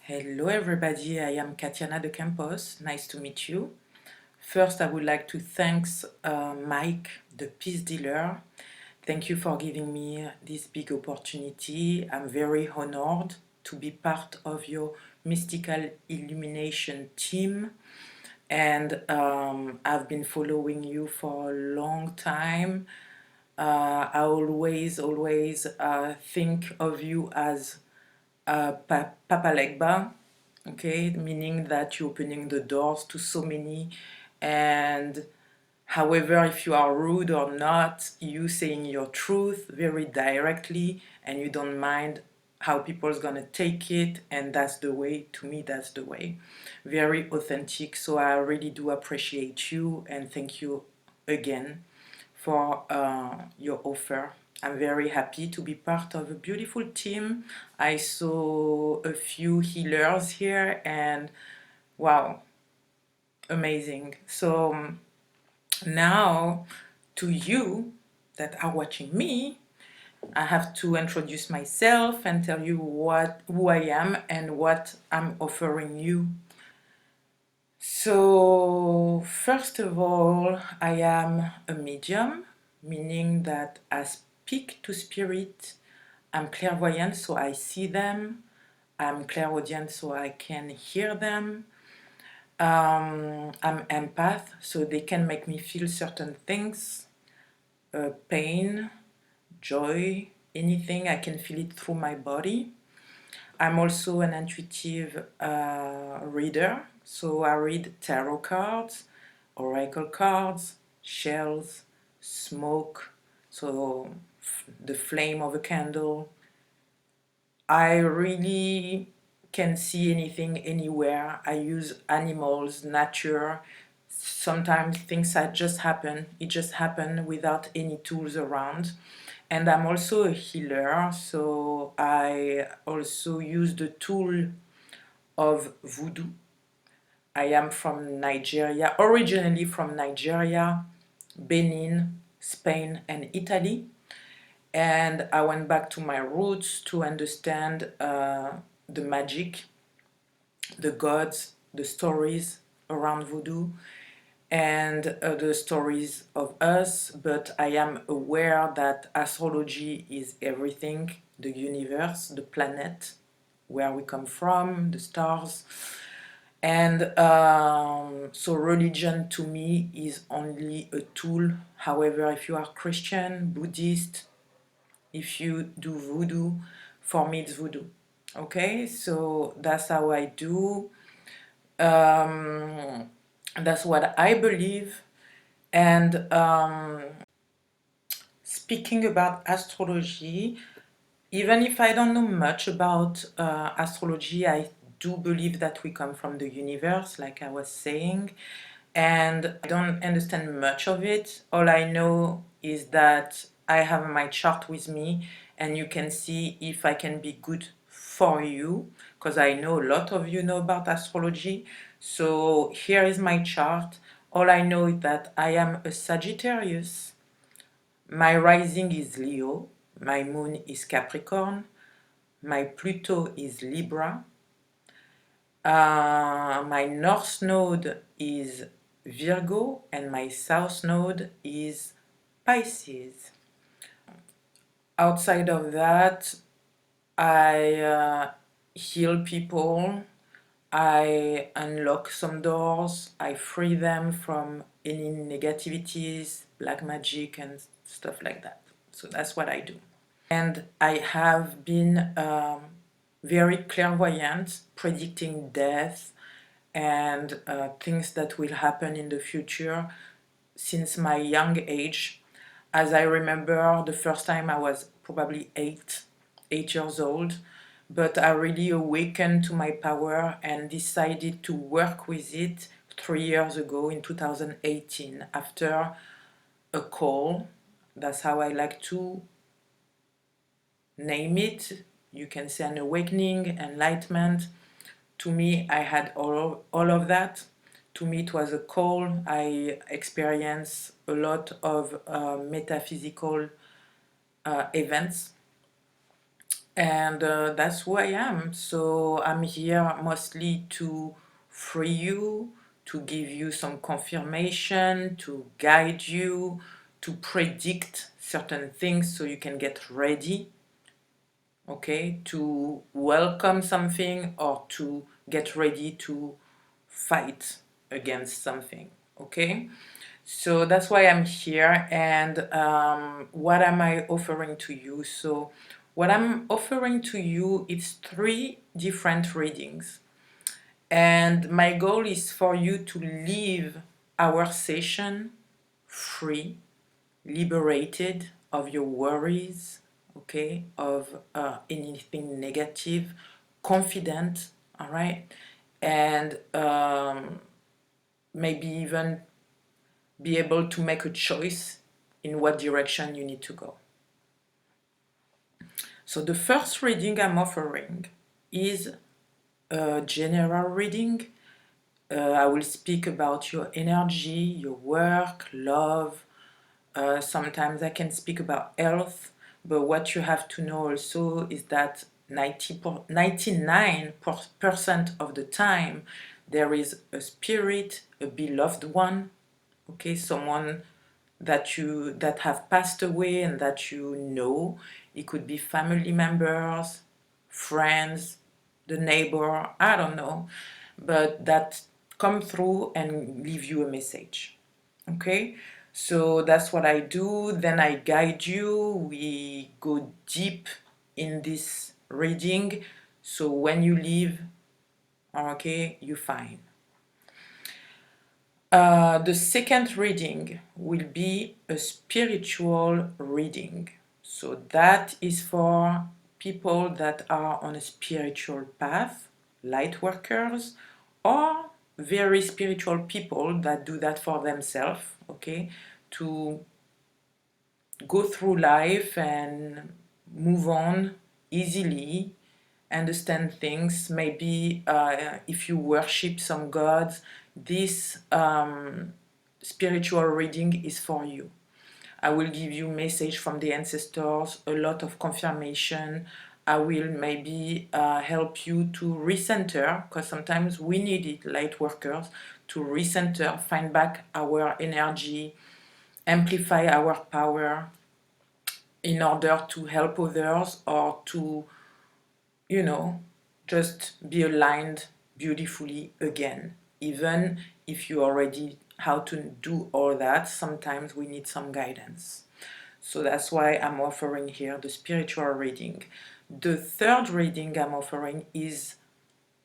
Hello everybody, I am Katiana de Campos. Nice to meet you. First, I would like to thank Mike, the peace dealer. Thank you for giving me this big opportunity. I'm very honored to be part of your mystical illumination team. And I've been following you for a long time. I always think of you as Papa Legba, okay, meaning that you're opening the doors to so many. And however, if you are rude or not, you saying your truth very directly and you don't mind how people's gonna take it, and that's the way. To me, that's the way. Very authentic. So I really do appreciate you and thank you again for your offer. I'm very happy to be part of a beautiful team. I saw a few healers here and wow, amazing. So now to you that are watching me, I have to introduce myself and tell you who I am and what I'm offering you. So first of all, I am a medium, meaning that I speak to spirit. I'm clairvoyant, so I see them. I'm clairaudient, so I can hear them. I'm empath, so they can make me feel certain things, pain, joy, anything. I can feel it through my body. I'm also an intuitive reader, so I read tarot cards, oracle cards, shells, smoke, so the flame of a candle. I really can see anything anywhere. I use animals, nature. Sometimes things that just happen. It just happen without any tools around. And I'm also a healer, so I also use the tool of voodoo. I am from Nigeria, originally from Nigeria, Benin, Spain, and Italy. And I went back to my roots to understand the magic, the gods, the stories around voodoo, and the stories of us. But I am aware that astrology is everything, the universe, the planet, where we come from, the stars. And so religion to me is only a tool. However, if you are Christian, Buddhist, if you do voodoo, for me it's voodoo. Okay, so that's how I do. That's what I believe. And speaking about astrology, even if I don't know much about astrology, I do believe that we come from the universe, like I was saying, and I don't understand much of it. All I know is that I have my chart with me, and you can see if I can be good for you, because I know a lot of you know about astrology. So here is my chart. All I know is that I am a Sagittarius. My rising is Leo. My moon is Capricorn. My Pluto is Libra. My north node is Virgo and my south node is Pisces. Outside of that, I heal people, I unlock some doors, I free them from any negativities, black magic, and stuff like that. So that's what I do. And I have been very clairvoyant, predicting death and things that will happen in the future since my young age. As I remember, the first time I was probably 8 years old, but I really awakened to my power and decided to work with it 3 years ago in 2018 after a call. That's how I like to name it. You can say an awakening, enlightenment. To me, I had all of that. To me, it was a call. I experienced a lot of metaphysical events. And that's who I am. So I'm here mostly to free you, to give you some confirmation, to guide you, to predict certain things so you can get ready, okay, to welcome something or to get ready to fight against something, okay? So that's why I'm here. And what am I offering to you? So what I'm offering to you is 3 different readings. And my goal is for you to leave our session free, liberated of your worries, okay, of anything negative, confident, all right, and maybe even be able to make a choice in what direction you need to go. So the first reading I'm offering is a general reading. I will speak about your energy, your work, love. Sometimes I can speak about health, but what you have to know also is that 99% of the time there is a spirit, a beloved one, okay, someone that have passed away and that you know. It could be family members, friends, the neighbor, I don't know, but that come through and leave you a message, okay? So that's what I do. Then I guide you. We go deep in this reading, so when you leave, okay, you're fine. The second reading will be a spiritual reading. So that is for people that are on a spiritual path, light workers, or very spiritual people that do that for themselves, okay, to go through life and move on easily, understand things. Maybe if you worship some gods, this spiritual reading is for you. I will give you message from the ancestors, a lot of confirmation. I will maybe help you to recenter, because sometimes we need it, light workers, to recenter, find back our energy, amplify our power in order to help others or to, you know, just be aligned beautifully again. Even if you already how to do all that, sometimes we need some guidance. So that's why I'm offering here the spiritual reading. The third reading I'm offering is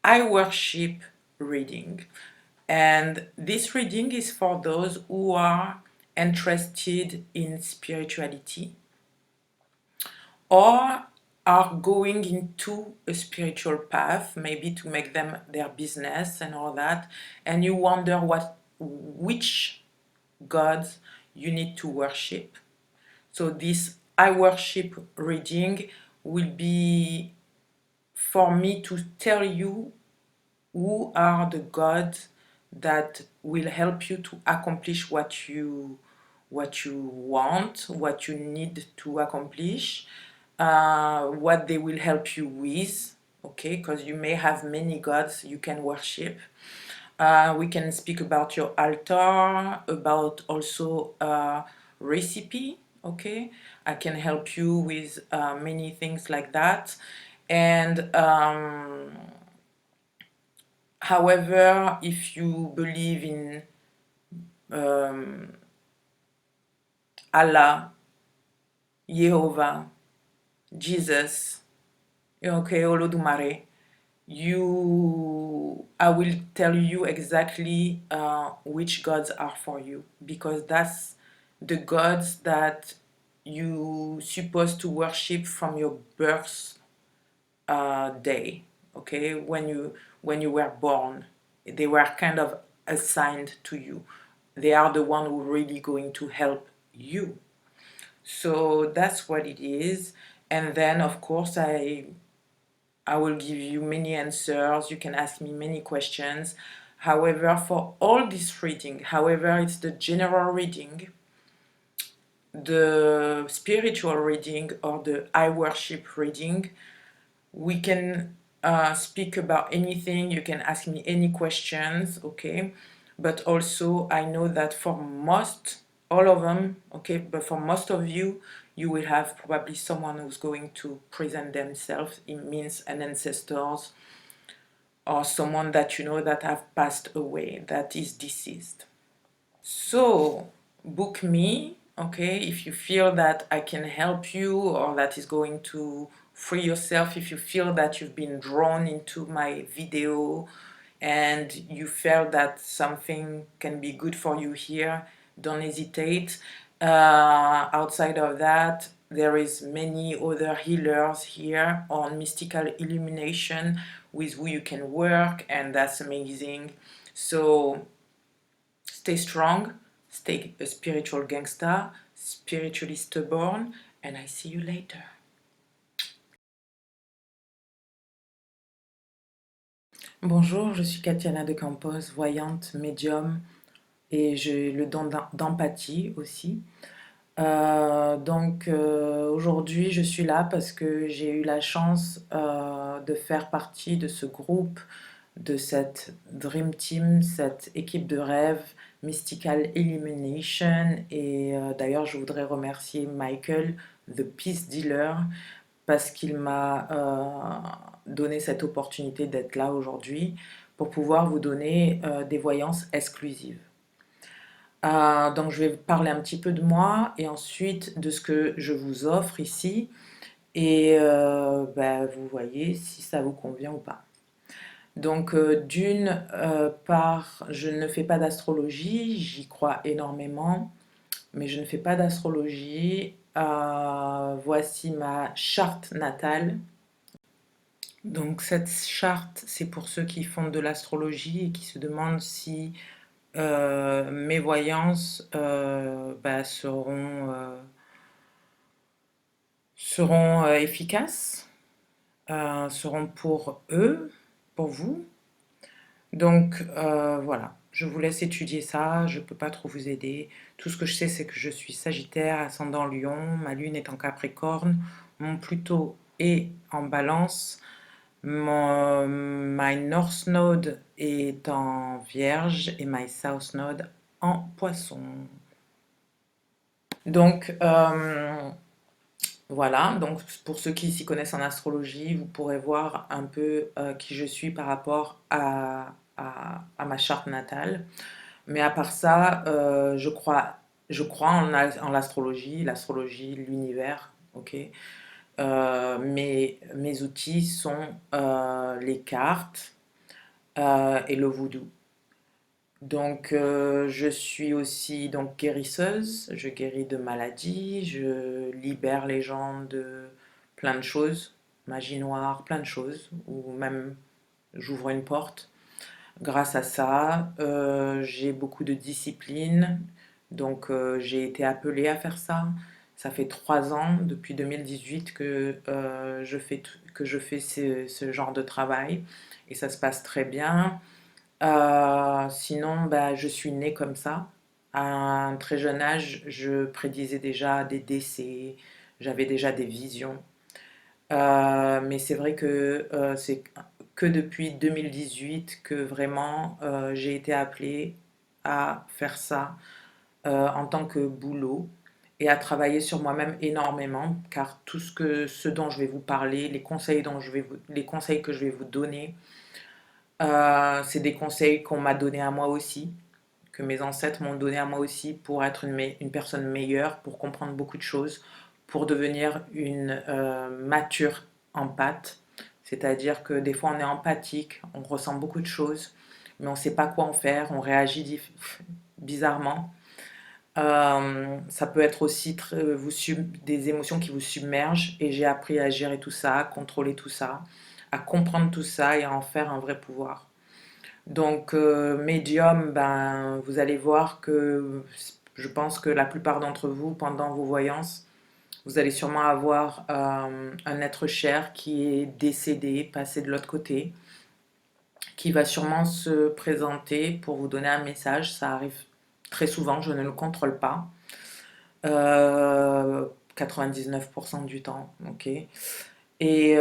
I worship reading. And this reading is for those who are interested in spirituality or are going into a spiritual path, maybe to make them their business and all that, and you wonder which gods you need to worship. So this I worship reading will be for me to tell you who are the gods that will help you to accomplish what you want, what you need to accomplish, what they will help you with, okay? Because you may have many gods you can worship. We can speak about your altar, about also recipe, okay? I can help you with many things like that. And however, if you believe in um, Allah, Jehovah, Jesus, okay, Olodumare, I will tell you exactly which gods are for you, because that's the gods that you supposed to worship from your birth day, okay, when you were born. They were kind of assigned to you. They are the one who really going to help you. So that's what it is. And then of course I will give you many answers. You can ask me many questions. However, for all this reading, however it's the general reading, the spiritual reading, or the I worship reading, We can speak about anything. You can ask me any questions, okay? But also, I know that for most, all of them, okay, but for most of you, you will have probably someone who's going to present themselves. It means an ancestors or someone that you know that have passed away, that is deceased. So book me, okay, if you feel that I can help you or that is going to free yourself, if you feel that you've been drawn into my video and you felt that something can be good for you here, don't hesitate. Outside of that, there is many other healers here on mystical illumination with who you can work, and that's amazing. So stay strong, stay a spiritual gangster, spiritually stubborn, and I see you later. Bonjour, je suis Katiana de Campos, voyante, médium, et j'ai le don d'empathie aussi. Aujourd'hui, je suis là parce que j'ai eu la chance de faire partie de ce groupe, de cette Dream Team, cette équipe de rêve, Mystical Illumination. Et d'ailleurs, je voudrais remercier Michael, The Peace Dealer, parce qu'il m'a donné cette opportunité d'être là aujourd'hui pour pouvoir vous donner des voyances exclusives. Donc je vais parler un petit peu de moi et ensuite de ce que je vous offre ici et vous voyez si ça vous convient ou pas. Donc d'une part, je ne fais pas d'astrologie, j'y crois énormément, mais je ne fais pas d'astrologie. Voici ma charte natale. Donc cette charte, c'est pour ceux qui font de l'astrologie et qui se demandent si mes voyances seront efficaces, seront pour eux, pour vous. Donc voilà, je vous laisse étudier ça, je ne peux pas trop vous aider. Tout ce que je sais, c'est que je suis Sagittaire, ascendant Lion, ma lune est en Capricorne, mon Pluton est en Balance, my North Node est en Vierge et my South Node en Poisson. Donc voilà, donc pour ceux qui s'y connaissent en astrologie, vous pourrez voir un peu qui je suis par rapport à ma charte natale. Mais à part ça, je crois en l'astrologie, l'univers, ok. Mes outils sont les cartes et le voodoo. Donc, je suis aussi donc guérisseuse, je guéris de maladies, je libère les gens de plein de choses, magie noire, plein de choses, ou même j'ouvre une porte. Grâce à ça, j'ai beaucoup de discipline, donc j'ai été appelée à faire ça. Ça fait 3 ans, depuis 2018, que je fais ce genre de travail et ça se passe très bien. Sinon, bah, je suis née comme ça. À un très jeune âge, je prédisais déjà des décès, j'avais déjà des visions. Mais c'est vrai que c'est que depuis 2018 que vraiment j'ai été appelée à faire ça en tant que boulot et à travailler sur moi-même énormément, car ce dont je vais vous parler, les conseils que je vais vous donner, c'est des conseils qu'on m'a donné à moi aussi, que mes ancêtres m'ont donné à moi aussi pour être une personne meilleure, pour comprendre beaucoup de choses, pour devenir une mature empathe. C'est-à-dire que des fois on est empathique, on ressent beaucoup de choses, mais on ne sait pas quoi en faire, on réagit bizarrement. Ça peut être aussi des émotions qui vous submergent et j'ai appris à gérer tout ça, à contrôler tout ça, à comprendre tout ça et à en faire un vrai pouvoir. Donc, médium, ben, vous allez voir que je pense que la plupart d'entre vous, pendant vos voyances, vous allez sûrement avoir un être cher qui est décédé, passé de l'autre côté, qui va sûrement se présenter pour vous donner un message. Ça arrive très souvent, je ne le contrôle pas. 99% du temps, ok. Et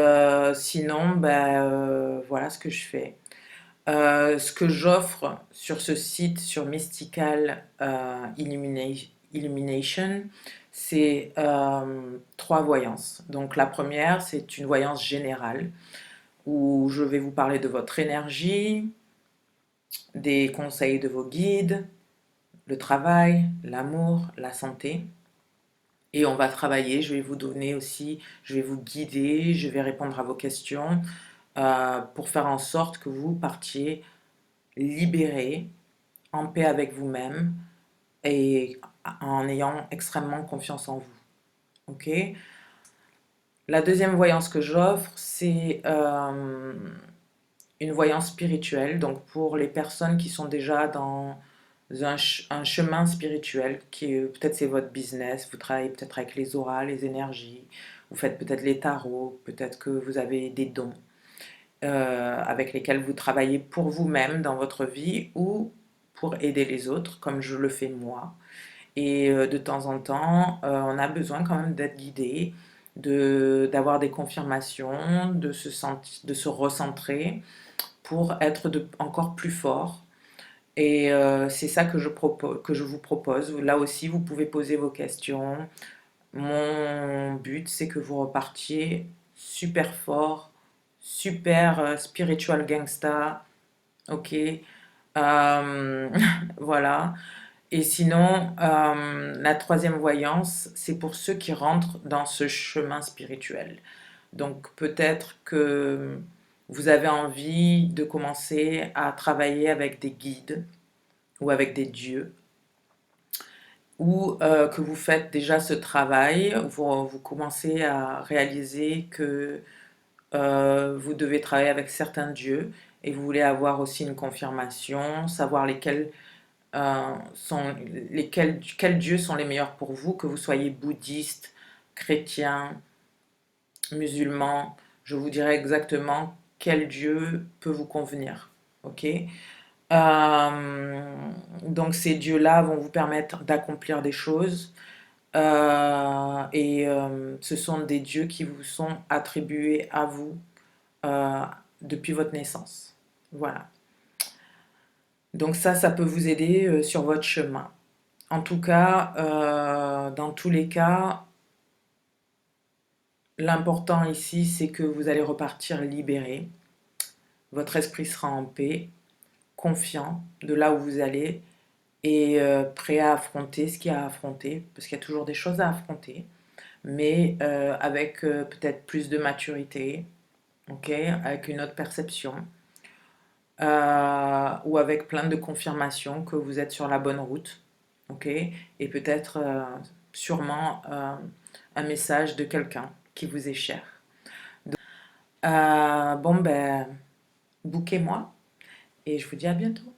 sinon, voilà ce que je fais. Ce que j'offre sur ce site, sur Mystical Illumination, c'est 3 voyances. Donc la première, c'est une voyance générale où je vais vous parler de votre énergie, des conseils de vos guides, le travail, l'amour, la santé. Et on va travailler, je vais vous donner aussi, je vais vous guider, je vais répondre à vos questions pour faire en sorte que vous partiez libéré, en paix avec vous-même et en ayant extrêmement confiance en vous. Ok. La deuxième voyance que j'offre, c'est une voyance spirituelle. Donc pour les personnes qui sont déjà dans un chemin spirituel, qui peut-être c'est votre business, vous travaillez peut-être avec les auras, les énergies, vous faites peut-être les tarots, peut-être que vous avez des dons avec lesquels vous travaillez pour vous-même dans votre vie ou pour aider les autres, comme je le fais moi. Et de temps en temps, on a besoin quand même d'être guidé, d'avoir des confirmations, de se recentrer pour être encore plus fort. Et c'est ça que je vous propose. Là aussi, vous pouvez poser vos questions. Mon but, c'est que vous repartiez super fort, super spiritual gangsta, ok. Euh, voilà. Et sinon, la troisième voyance, c'est pour ceux qui rentrent dans ce chemin spirituel. Donc peut-être que vous avez envie de commencer à travailler avec des guides ou avec des dieux, ou que vous faites déjà ce travail, vous commencez à réaliser que vous devez travailler avec certains dieux et vous voulez avoir aussi une confirmation, savoir quels dieux sont les meilleurs pour vous, que vous soyez bouddhiste, chrétien, musulman, je vous dirai exactement quel dieu peut vous convenir. Ok. Donc ces dieux-là vont vous permettre d'accomplir des choses. Et ce sont des dieux qui vous sont attribués à vous euh, depuis votre naissance. Voilà. Donc ça peut vous aider sur votre chemin. En tout cas, dans tous les cas, l'important ici, c'est que vous allez repartir libéré. Votre esprit sera en paix, confiant de là où vous allez et prêt à affronter ce qu'il y a à affronter, parce qu'il y a toujours des choses à affronter, mais avec peut-être plus de maturité, ok, avec une autre perception, ou avec plein de confirmations que vous êtes sur la bonne route, ok, et peut-être sûrement un message de quelqu'un qui vous est cher. Donc, bon, bouquez-moi et je vous dis à bientôt.